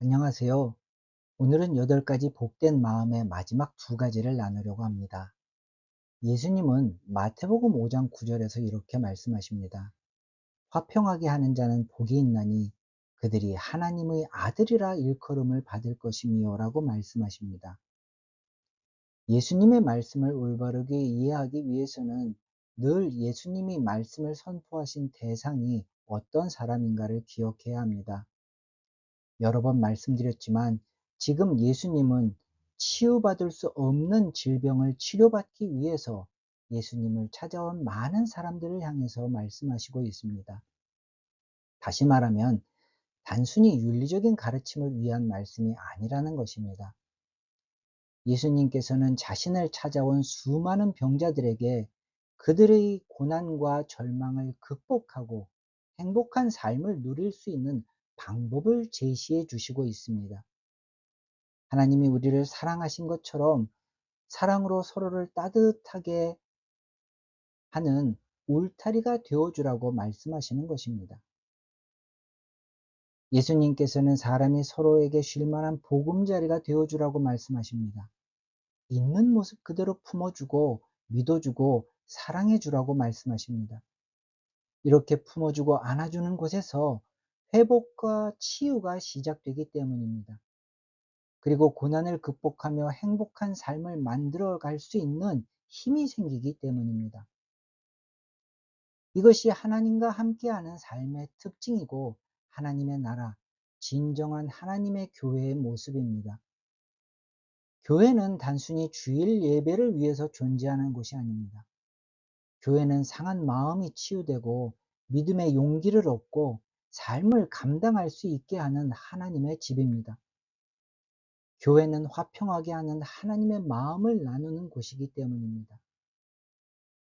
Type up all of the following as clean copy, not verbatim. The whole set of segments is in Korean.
안녕하세요. 오늘은 8가지 복된 마음의 마지막 2가지를 나누려고 합니다. 예수님은 마태복음 5장 9절에서 이렇게 말씀하십니다. 화평하게 하는 자는 복이 있나니 그들이 하나님의 아들이라 일컬음을 받을 것이미요 라고 말씀하십니다. 예수님의 말씀을 올바르게 이해하기 위해서는 늘 예수님이 말씀을 선포하신 대상이 어떤 사람인가를 기억해야 합니다. 여러 번 말씀드렸지만 지금 예수님은 치유받을 수 없는 질병을 치료받기 위해서 예수님을 찾아온 많은 사람들을 향해서 말씀하시고 있습니다. 다시 말하면 단순히 윤리적인 가르침을 위한 말씀이 아니라는 것입니다. 예수님께서는 자신을 찾아온 수많은 병자들에게 그들의 고난과 절망을 극복하고 행복한 삶을 누릴 수 있는 방법을 제시해 주시고 있습니다. 하나님이 우리를 사랑하신 것처럼 사랑으로 서로를 따뜻하게 하는 울타리가 되어주라고 말씀하시는 것입니다. 예수님께서는 사람이 서로에게 쉴 만한 보금자리가 되어주라고 말씀하십니다. 있는 모습 그대로 품어주고 믿어주고 사랑해주라고 말씀하십니다. 이렇게 품어주고 안아주는 곳에서 회복과 치유가 시작되기 때문입니다. 그리고 고난을 극복하며 행복한 삶을 만들어 갈 수 있는 힘이 생기기 때문입니다. 이것이 하나님과 함께하는 삶의 특징이고 하나님의 나라, 진정한 하나님의 교회의 모습입니다. 교회는 단순히 주일 예배를 위해서 존재하는 곳이 아닙니다. 교회는 상한 마음이 치유되고 믿음의 용기를 얻고 삶을 감당할 수 있게 하는 하나님의 집입니다. 교회는 화평하게 하는 하나님의 마음을 나누는 곳이기 때문입니다.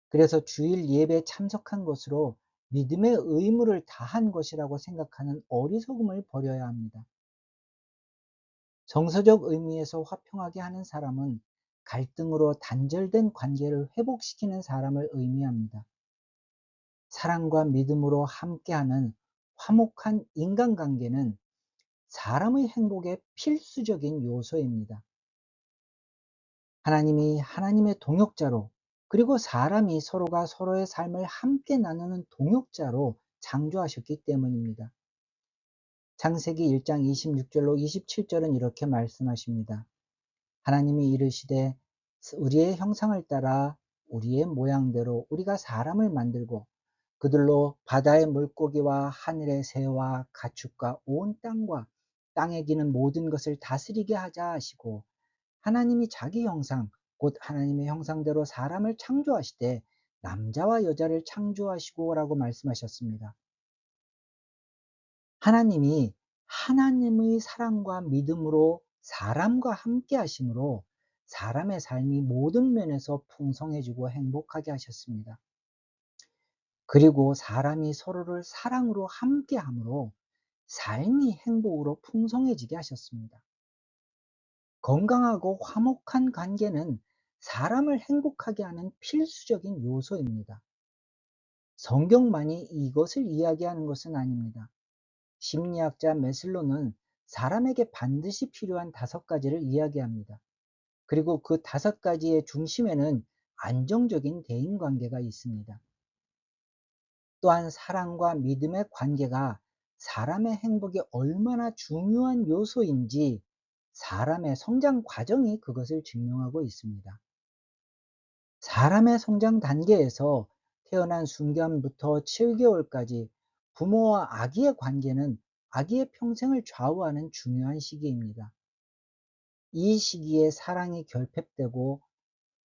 그래서 주일 예배에 참석한 것으로 믿음의 의무를 다한 것이라고 생각하는 어리석음을 버려야 합니다. 정서적 의미에서 화평하게 하는 사람은 갈등으로 단절된 관계를 회복시키는 사람을 의미합니다. 사랑과 믿음으로 함께하는 화목한 인간관계는 사람의 행복의 필수적인 요소입니다. 하나님이 하나님의 동역자로 그리고 사람이 서로가 서로의 삶을 함께 나누는 동역자로 창조하셨기 때문입니다. 창세기 1장 26절로 27절은 이렇게 말씀하십니다. 하나님이 이르시되 우리의 형상을 따라 우리의 모양대로 우리가 사람을 만들고 그들로 바다의 물고기와 하늘의 새와 가축과 온 땅과 땅에 기는 모든 것을 다스리게 하자 하시고 하나님이 자기 형상 곧 하나님의 형상대로 사람을 창조하시되 남자와 여자를 창조하시고 라고 말씀하셨습니다. 하나님이 하나님의 사랑과 믿음으로 사람과 함께 하심으로 사람의 삶이 모든 면에서 풍성해지고 행복하게 하셨습니다. 그리고 사람이 서로를 사랑으로 함께 함으로 삶이 행복으로 풍성해지게 하셨습니다. 건강하고 화목한 관계는 사람을 행복하게 하는 필수적인 요소입니다. 성경만이 이것을 이야기하는 것은 아닙니다. 심리학자 메슬로는 사람에게 반드시 필요한 5가지를 이야기합니다. 그리고 그 5가지의 중심에는 안정적인 대인관계가 있습니다. 또한 사랑과 믿음의 관계가 사람의 행복에 얼마나 중요한 요소인지 사람의 성장 과정이 그것을 증명하고 있습니다. 사람의 성장 단계에서 태어난 순간부터 7개월까지 부모와 아기의 관계는 아기의 평생을 좌우하는 중요한 시기입니다. 이 시기에 사랑이 결핍되고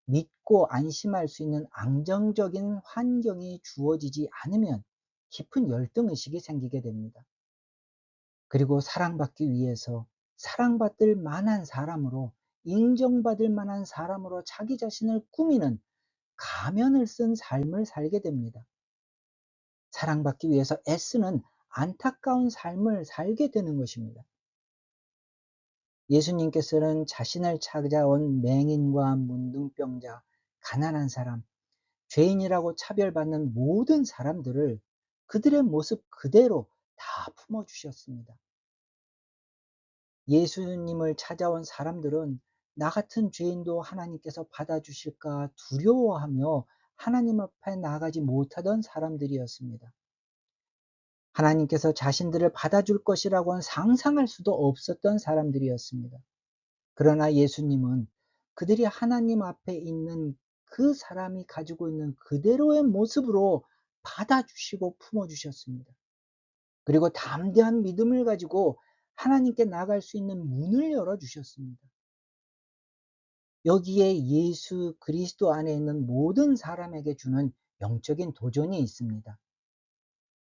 믿고 안심할 수 있는 안정적인 환경이 주어지지 않으면 깊은 열등의식이 생기게 됩니다. 그리고 사랑받기 위해서 사랑받을 만한 사람으로 인정받을 만한 사람으로 자기 자신을 꾸미는 가면을 쓴 삶을 살게 됩니다. 사랑받기 위해서 애쓰는 안타까운 삶을 살게 되는 것입니다. 예수님께서는 자신을 찾아온 맹인과 문둥병자, 가난한 사람, 죄인이라고 차별받는 모든 사람들을 그들의 모습 그대로 다 품어주셨습니다. 예수님을 찾아온 사람들은 나 같은 죄인도 하나님께서 받아주실까 두려워하며 하나님 앞에 나아가지 못하던 사람들이었습니다. 하나님께서 자신들을 받아줄 것이라고는 상상할 수도 없었던 사람들이었습니다. 그러나 예수님은 그들이 하나님 앞에 있는 그 사람이 가지고 있는 그대로의 모습으로 받아주시고 품어주셨습니다. 그리고 담대한 믿음을 가지고 하나님께 나갈 수 있는 문을 열어주셨습니다. 여기에 예수 그리스도 안에 있는 모든 사람에게 주는 영적인 도전이 있습니다.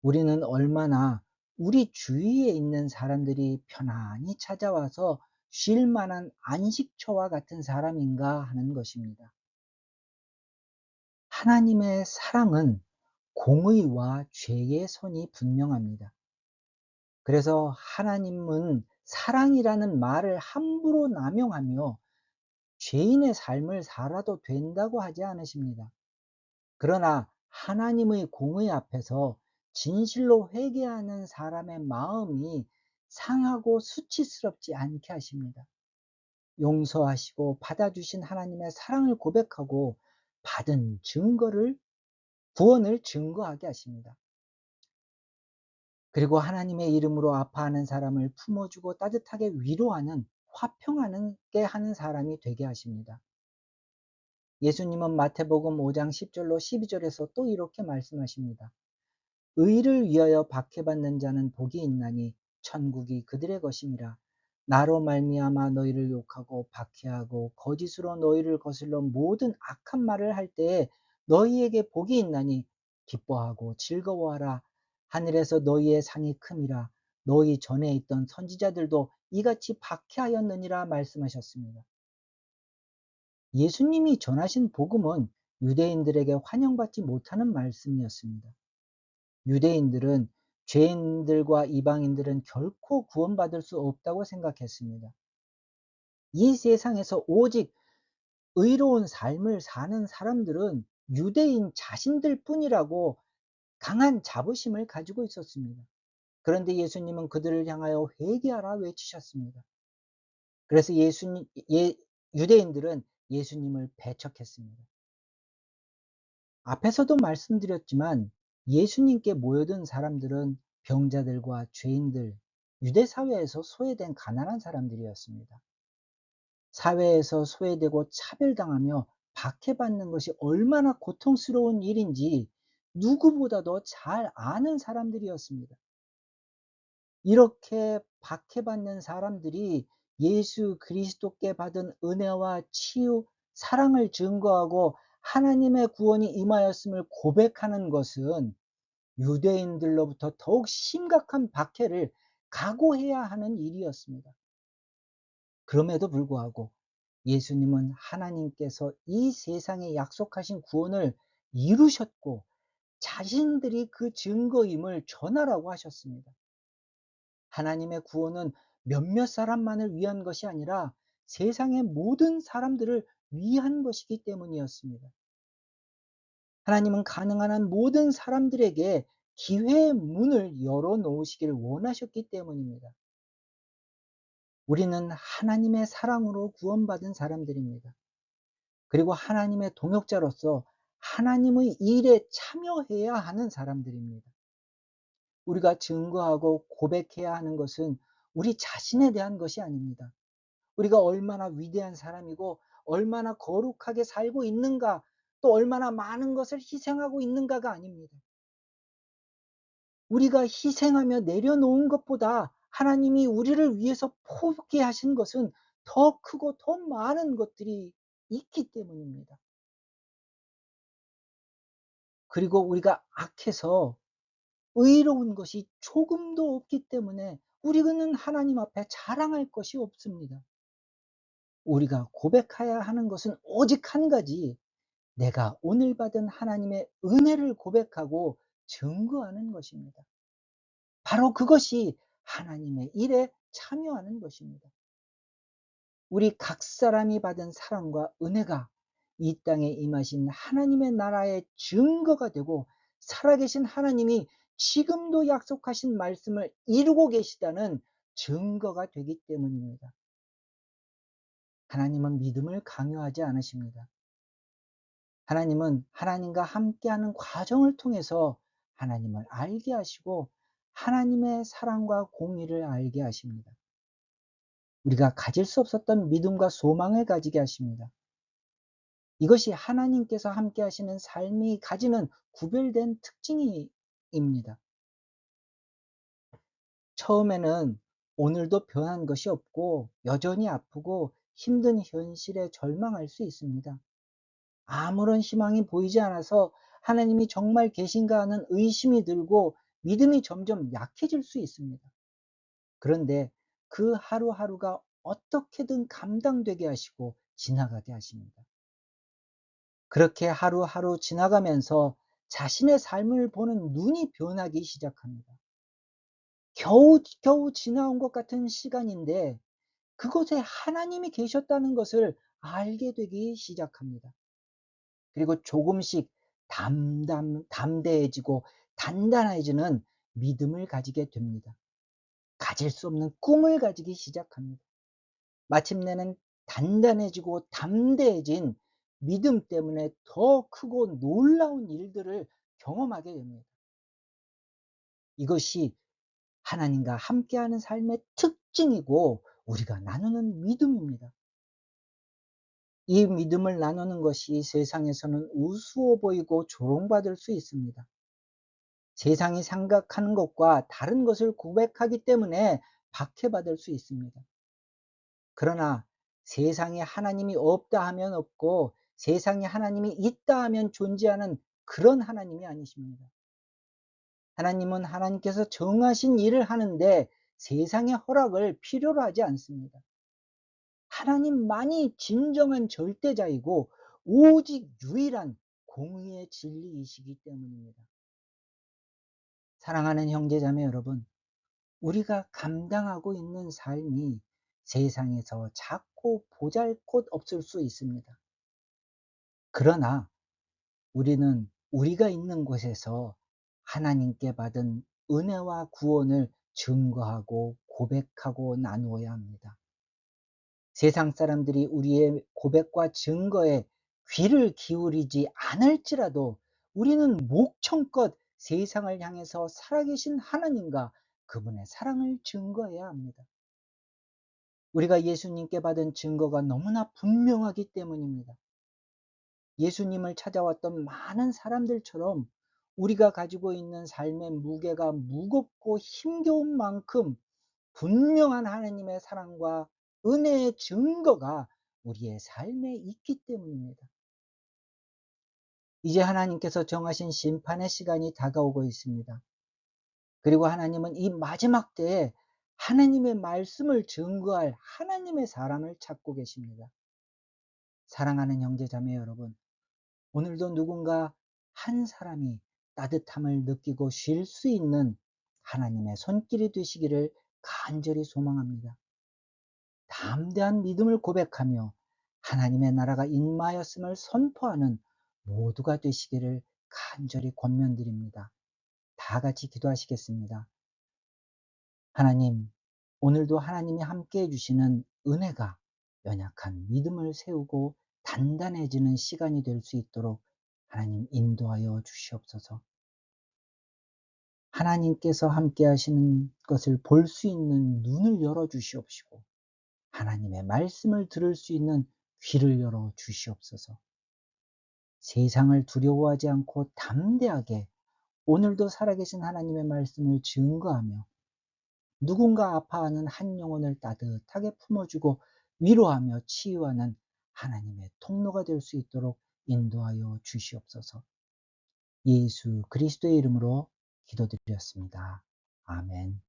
우리는 얼마나 우리 주위에 있는 사람들이 편안히 찾아와서 쉴 만한 안식처와 같은 사람인가 하는 것입니다. 하나님의 사랑은 공의와 죄의 선이 분명합니다. 그래서 하나님은 사랑이라는 말을 함부로 남용하며 죄인의 삶을 살아도 된다고 하지 않으십니다. 그러나 하나님의 공의 앞에서 진실로 회개하는 사람의 마음이 상하고 수치스럽지 않게 하십니다. 용서하시고 받아주신 하나님의 사랑을 고백하고 받은 구원을 증거하게 하십니다. 그리고 하나님의 이름으로 아파하는 사람을 품어주고 따뜻하게 위로하는, 화평하게 하는 사람이 되게 하십니다. 예수님은 마태복음 5장 10절로 12절에서 또 이렇게 말씀하십니다. 의를 위하여 박해받는 자는 복이 있나니 천국이 그들의 것임이라. 나로 말미암아 너희를 욕하고 박해하고 거짓으로 너희를 거슬러 모든 악한 말을 할 때에 너희에게 복이 있나니 기뻐하고 즐거워하라. 하늘에서 너희의 상이 큼이라. 너희 전에 있던 선지자들도 이같이 박해하였느니라 말씀하셨습니다. 예수님이 전하신 복음은 유대인들에게 환영받지 못하는 말씀이었습니다. 유대인들은 죄인들과 이방인들은 결코 구원받을 수 없다고 생각했습니다. 이 세상에서 오직 의로운 삶을 사는 사람들은 유대인 자신들 뿐이라고 강한 자부심을 가지고 있었습니다. 그런데 예수님은 그들을 향하여 회개하라 외치셨습니다. 그래서 유대인들은 예수님을 배척했습니다. 앞에서도 말씀드렸지만 예수님께 모여든 사람들은 병자들과 죄인들, 유대 사회에서 소외된 가난한 사람들이었습니다. 사회에서 소외되고 차별당하며 박해받는 것이 얼마나 고통스러운 일인지 누구보다도 잘 아는 사람들이었습니다. 이렇게 박해받는 사람들이 예수 그리스도께 받은 은혜와 치유, 사랑을 증거하고 하나님의 구원이 임하였음을 고백하는 것은 유대인들로부터 더욱 심각한 박해를 각오해야 하는 일이었습니다. 그럼에도 불구하고 예수님은 하나님께서 이 세상에 약속하신 구원을 이루셨고 자신들이 그 증거임을 전하라고 하셨습니다. 하나님의 구원은 몇몇 사람만을 위한 것이 아니라 세상의 모든 사람들을 위한 것이기 때문이었습니다. 하나님은 가능한 한 모든 사람들에게 기회의 문을 열어놓으시기를 원하셨기 때문입니다. 우리는 하나님의 사랑으로 구원받은 사람들입니다. 그리고 하나님의 동역자로서 하나님의 일에 참여해야 하는 사람들입니다. 우리가 증거하고 고백해야 하는 것은 우리 자신에 대한 것이 아닙니다. 우리가 얼마나 위대한 사람이고 얼마나 거룩하게 살고 있는가, 또 얼마나 많은 것을 희생하고 있는가가 아닙니다. 우리가 희생하며 내려놓은 것보다 하나님이 우리를 위해서 포기하신 것은 더 크고 더 많은 것들이 있기 때문입니다. 그리고 우리가 악해서 의로운 것이 조금도 없기 때문에 우리는 하나님 앞에 자랑할 것이 없습니다. 우리가 고백해야 하는 것은 오직 한 가지, 내가 오늘 받은 하나님의 은혜를 고백하고 증거하는 것입니다. 바로 그것이 하나님의 일에 참여하는 것입니다. 우리 각 사람이 받은 사랑과 은혜가 이 땅에 임하신 하나님의 나라의 증거가 되고 살아계신 하나님이 지금도 약속하신 말씀을 이루고 계시다는 증거가 되기 때문입니다. 하나님은 믿음을 강요하지 않으십니다. 하나님은 하나님과 함께하는 과정을 통해서 하나님을 알게 하시고 하나님의 사랑과 공의를 알게 하십니다. 우리가 가질 수 없었던 믿음과 소망을 가지게 하십니다. 이것이 하나님께서 함께 하시는 삶이 가지는 구별된 특징입니다. 처음에는 오늘도 변한 것이 없고 여전히 아프고 힘든 현실에 절망할 수 있습니다. 아무런 희망이 보이지 않아서 하나님이 정말 계신가 하는 의심이 들고 믿음이 점점 약해질 수 있습니다. 그런데 그 하루하루가 어떻게든 감당되게 하시고 지나가게 하십니다. 그렇게 하루하루 지나가면서 자신의 삶을 보는 눈이 변하기 시작합니다. 겨우 지나온 것 같은 시간인데 그곳에 하나님이 계셨다는 것을 알게 되기 시작합니다. 그리고 조금씩 담대해지고 단단해지는 믿음을 가지게 됩니다. 가질 수 없는 꿈을 가지기 시작합니다. 마침내는 단단해지고 담대해진 믿음 때문에 더 크고 놀라운 일들을 경험하게 됩니다. 이것이 하나님과 함께하는 삶의 특징이고 우리가 나누는 믿음입니다. 이 믿음을 나누는 것이 세상에서는 우스워 보이고 조롱받을 수 있습니다. 세상이 생각하는 것과 다른 것을 고백하기 때문에 박해받을 수 있습니다. 그러나 세상에 하나님이 없다 하면 없고 세상에 하나님이 있다 하면 존재하는 그런 하나님이 아니십니다. 하나님은 하나님께서 정하신 일을 하는데 세상의 허락을 필요로 하지 않습니다. 하나님만이 진정한 절대자이고 오직 유일한 공의의 진리이시기 때문입니다. 사랑하는 형제자매 여러분, 우리가 감당하고 있는 삶이 세상에서 작고 보잘것없을 수 있습니다. 그러나 우리는 우리가 있는 곳에서 하나님께 받은 은혜와 구원을 증거하고 고백하고 나누어야 합니다. 세상 사람들이 우리의 고백과 증거에 귀를 기울이지 않을지라도 우리는 목청껏 세상을 향해서 살아계신 하나님과 그분의 사랑을 증거해야 합니다. 우리가 예수님께 받은 증거가 너무나 분명하기 때문입니다. 예수님을 찾아왔던 많은 사람들처럼 우리가 가지고 있는 삶의 무게가 무겁고 힘겨운 만큼 분명한 하나님의 사랑과 은혜의 증거가 우리의 삶에 있기 때문입니다. 이제 하나님께서 정하신 심판의 시간이 다가오고 있습니다. 그리고 하나님은 이 마지막 때에 하나님의 말씀을 증거할 하나님의 사람을 찾고 계십니다. 사랑하는 형제자매 여러분, 오늘도 누군가 한 사람이 따뜻함을 느끼고 쉴 수 있는 하나님의 손길이 되시기를 간절히 소망합니다. 담대한 믿음을 고백하며 하나님의 나라가 임하였음을 선포하는 모두가 되시기를 간절히 권면드립니다. 다 같이 기도하시겠습니다. 하나님, 오늘도 하나님이 함께 해주시는 은혜가 연약한 믿음을 세우고 단단해지는 시간이 될 수 있도록 하나님 인도하여 주시옵소서. 하나님께서 함께 하시는 것을 볼 수 있는 눈을 열어 주시옵시고 하나님의 말씀을 들을 수 있는 귀를 열어 주시옵소서. 세상을 두려워하지 않고 담대하게 오늘도 살아계신 하나님의 말씀을 증거하며 누군가 아파하는 한 영혼을 따뜻하게 품어주고 위로하며 치유하는 하나님의 통로가 될 수 있도록 인도하여 주시옵소서. 예수 그리스도의 이름으로 기도드렸습니다. 아멘.